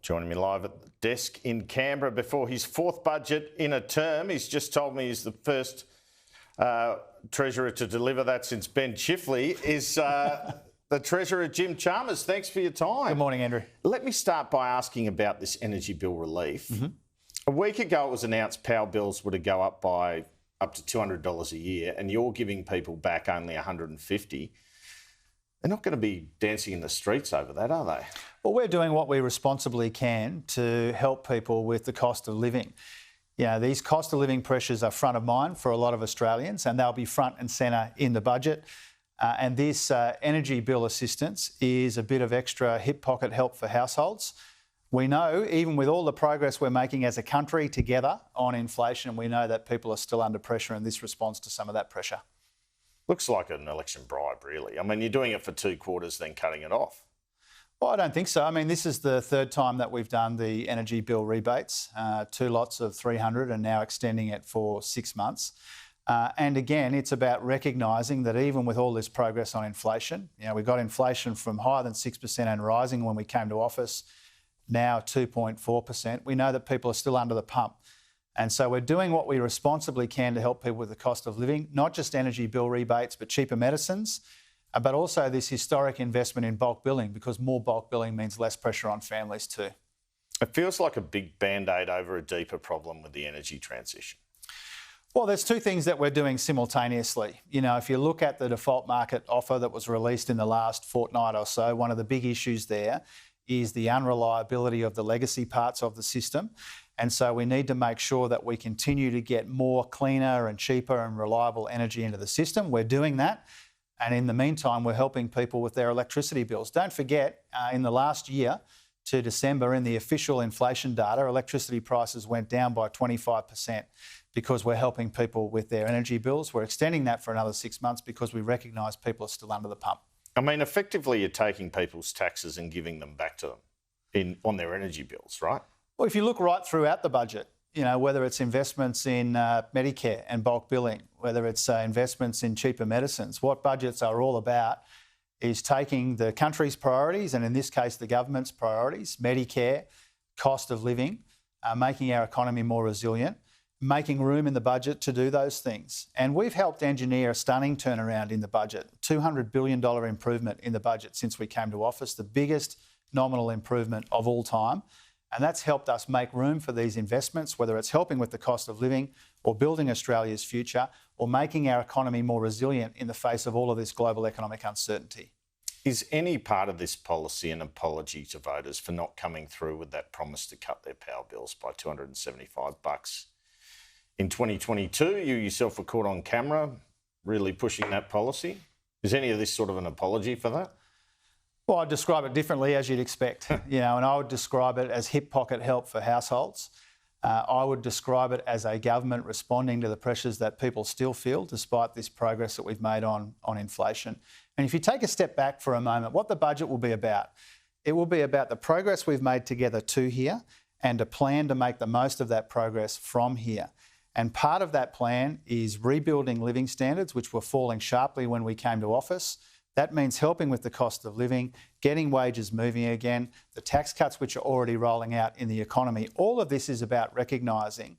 Joining me live at the desk in Canberra before his fourth budget in a term. He's just told me he's the first Treasurer to deliver that since Ben Chifley, is the Treasurer, Jim Chalmers. Thanks for your time. Good morning, Andrew. Let me start by asking about this energy bill relief. A week ago it was announced power bills were to go up by up to $200 a year, and you're giving people back only $150. They're not going to be dancing in the streets over that, are they? Well, we're doing what we responsibly can to help people with the cost of living. You know, these cost of living pressures are front of mind for a lot of Australians, and they'll be front and centre in the budget. And this energy bill assistance is a bit of extra hip pocket help for households. We know, even with all the progress we're making as a country together on inflation, we know that people are still under pressure, and this responds to some of that pressure. Looks like an election bribe, really. I mean, you're doing it for 2 quarters, then cutting it off. Well, I don't think so. I mean, this is the third time that we've done the energy bill rebates, 2 lots of 300 and now extending it for 6 months. And again, it's about recognising that even with all this progress on inflation, you know, we got inflation from higher than 6% and rising when we came to office, now 2.4%. We know that people are still under the pump. And so we're doing what we responsibly can to help people with the cost of living, not just energy bill rebates, but cheaper medicines, but also this historic investment in bulk billing, because more bulk billing means less pressure on families too. It feels like a big band-aid over a deeper problem with the energy transition. Well, there's 2 things that we're doing simultaneously. You know, if you look at the default market offer that was released in the last fortnight or so, one of the big issues there is the unreliability of the legacy parts of the system. And so we need to make sure that we continue to get more cleaner and cheaper and reliable energy into the system. We're doing that. And in the meantime, we're helping people with their electricity bills. Don't forget, in the last year to December, in the official inflation data, electricity prices went down by 25% because we're helping people with their energy bills. We're extending that for another 6 months because we recognise people are still under the pump. I mean, effectively, you're taking people's taxes and giving them back to them on their energy bills, right? Well, if you look right throughout the budget, you know, whether it's investments in Medicare and bulk billing, whether it's investments in cheaper medicines, what budgets are all about is taking the country's priorities, and in this case, the government's priorities, Medicare, cost of living, making our economy more resilient, making room in the budget to do those things. And we've helped engineer a stunning turnaround in the budget, $200 billion improvement in the budget since we came to office, the biggest nominal improvement of all time. And that's helped us make room for these investments, whether it's helping with the cost of living or building Australia's future or making our economy more resilient in the face of all of this global economic uncertainty. Is any part of this policy an apology to voters for not coming through with that promise to cut their power bills by $275 in 2022? You yourself were caught on camera really pushing that policy. Is any of this sort of an apology for that? Well, I'd describe it differently, as you'd expect, you know, and I would describe it as hip pocket help for households. I would describe it as a government responding to the pressures that people still feel despite this progress that we've made on inflation. And if you take a step back for a moment, what the budget will be about, it will be about the progress we've made together to here and a plan to make the most of that progress from here. And part of that plan is rebuilding living standards, which were falling sharply when we came to office. That means helping with the cost of living, getting wages moving again, the tax cuts which are already rolling out in the economy. All of this is about recognising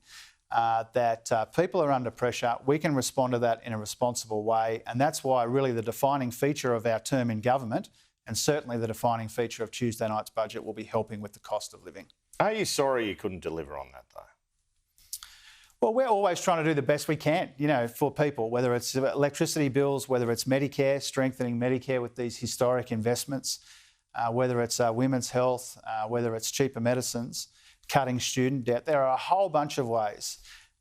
that people are under pressure. We can respond to that in a responsible way. And that's why really the defining feature of our term in government, and certainly the defining feature of Tuesday night's budget, will be helping with the cost of living. Are you sorry you couldn't deliver on that, though? Well, we're always trying to do the best we can, you know, for people, whether it's electricity bills, whether it's Medicare, strengthening Medicare with these historic investments, whether it's women's health, whether it's cheaper medicines, cutting student debt. There are a whole bunch of ways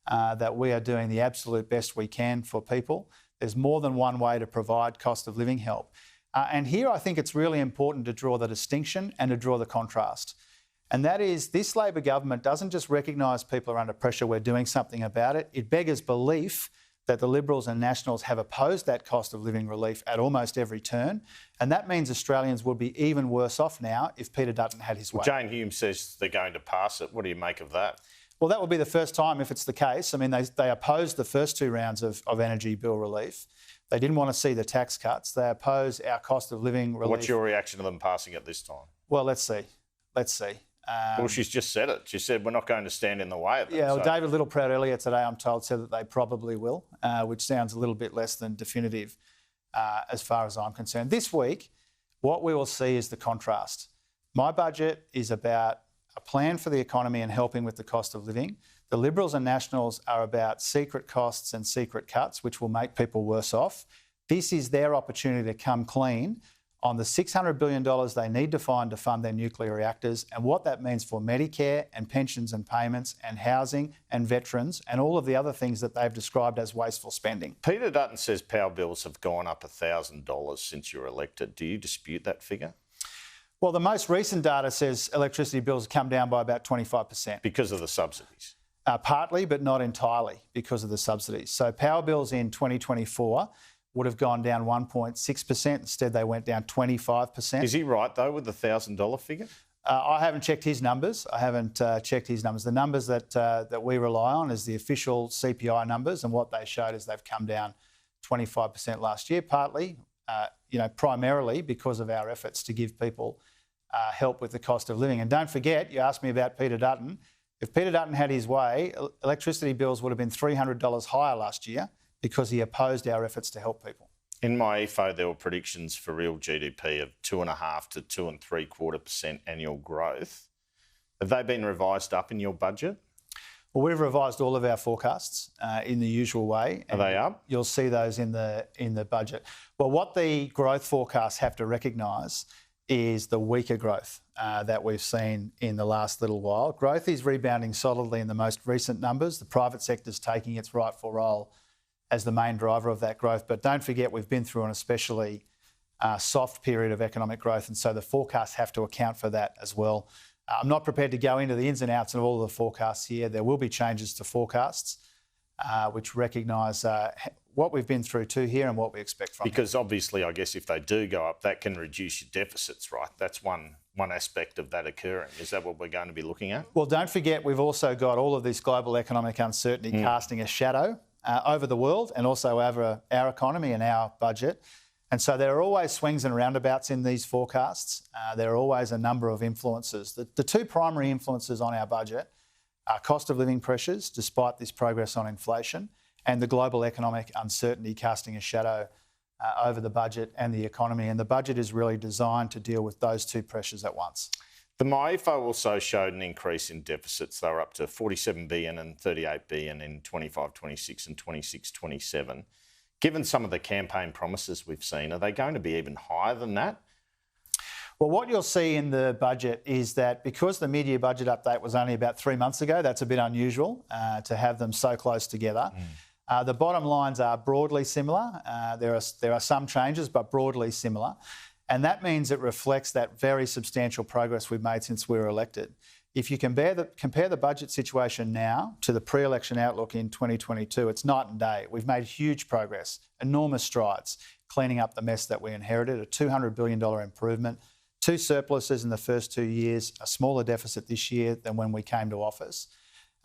that we are doing the absolute best we can for people. There's more than one way to provide cost of living help. And here I think it's really important to draw the distinction and to draw the contrast. And that is, this Labor government doesn't just recognise people are under pressure, we're doing something about it. It beggars belief that the Liberals and Nationals have opposed that cost of living relief at almost every turn. And that means Australians would be even worse off now if Peter Dutton had his way. Jane Hume says they're going to pass it. What do you make of that? Well, that will be the first time if it's the case. I mean, they opposed the first 2 rounds of energy bill relief. They didn't want to see the tax cuts. They oppose our cost of living relief. What's your reaction to them passing it this time? Well, let's see. Well, she's just said it. She said we're not going to stand in the way of it. Yeah, well, so. David Littleproud earlier today, I'm told, said that they probably will, which sounds a little bit less than definitive as far as I'm concerned. This week, what we will see is the contrast. My budget is about a plan for the economy and helping with the cost of living. The Liberals and Nationals are about secret costs and secret cuts, which will make people worse off. This is their opportunity to come clean on the $600 billion they need to find to fund their nuclear reactors and what that means for Medicare and pensions and payments and housing and veterans and all of the other things that they've described as wasteful spending. Peter Dutton says power bills have gone up $1,000 since you were elected. Do you dispute that figure? Well, the most recent data says electricity bills have come down by about 25%. Because of the subsidies? Partly, but not entirely because of the subsidies. So power bills in 2024 would have gone down 1.6%. Instead, they went down 25%. Is he right, though, with the $1,000 figure? I haven't checked his numbers. The numbers that we rely on is the official CPI numbers, and what they showed is they've come down 25% last year, partly, primarily because of our efforts to give people help with the cost of living. And don't forget, you asked me about Peter Dutton. If Peter Dutton had his way, electricity bills would have been $300 higher last year because he opposed our efforts to help people. In my EFO, there were predictions for real GDP of 2.5% to 2.75% annual growth. Have they been revised up in your budget? Well, we've revised all of our forecasts in the usual way. Are they up? You'll see those in the budget. Well, what the growth forecasts have to recognise is the weaker growth that we've seen in the last little while. Growth is rebounding solidly in the most recent numbers. The private sector's taking its rightful role as the main driver of that growth. But don't forget, we've been through an especially soft period of economic growth, and so the forecasts have to account for that as well. I'm not prepared to go into the ins and outs of all of the forecasts here. There will be changes to forecasts which recognise what we've been through too here and what we expect from Because obviously, I guess if they do go up, that can reduce your deficits, right? That's one aspect of that occurring. Is that what we're going to be looking at? Well, don't forget, we've also got all of this global economic uncertainty casting a shadow over the world and also over our economy and our budget. And so there are always swings and roundabouts in these forecasts. There are always a number of influences. The two primary influences on our budget are cost of living pressures, despite this progress on inflation, and the global economic uncertainty casting a shadow over the budget and the economy. And the budget is really designed to deal with those two pressures at once. The MyEFO also showed an increase in deficits. They were up to $47 billion and $38 billion in 25-26 and 26-27. Given some of the campaign promises we've seen, are they going to be even higher than that? Well, what you'll see in the budget is that because the mid-year budget update was only about 3 months ago, that's a bit unusual to have them so close together. The bottom lines are broadly similar. There are some changes, but broadly similar. And that means it reflects that very substantial progress we've made since we were elected. If you compare the budget situation now to the pre-election outlook in 2022, it's night and day. We've made huge progress, enormous strides, cleaning up the mess that we inherited, a $200 billion improvement, 2 surpluses in the first 2 years, a smaller deficit this year than when we came to office.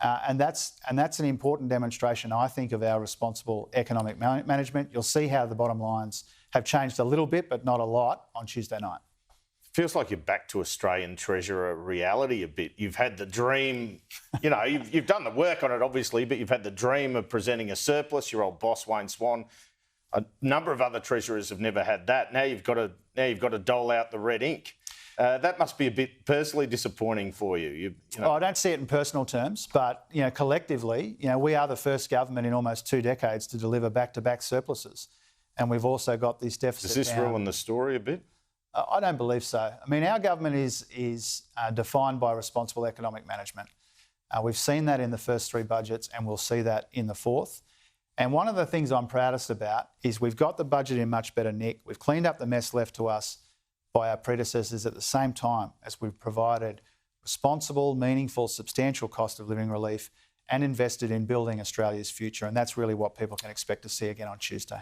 And that's an important demonstration, I think, of our responsible economic management. You'll see how the bottom lines have changed a little bit, but not a lot, on Tuesday night. Feels like you're back to Australian Treasurer reality a bit. You've had the dream, you've done the work on it, obviously, but you've had the dream of presenting a surplus. Your old boss, Wayne Swan. A number of other treasurers have never had that. Now you've got to dole out the red ink. That must be a bit personally disappointing for you. I don't see it in personal terms, but collectively, we are the first government in almost 2 decades to deliver back-to-back surpluses, and we've also got this deficit. Does this ruin the story a bit? I don't believe so. I mean, our government is defined by responsible economic management. We've seen that in the first 3 budgets, and we'll see that in the 4th. And one of the things I'm proudest about is we've got the budget in much better nick. We've cleaned up the mess left to us by our predecessors at the same time as we've provided responsible, meaningful, substantial cost of living relief and invested in building Australia's future. And that's really what people can expect to see again on Tuesday.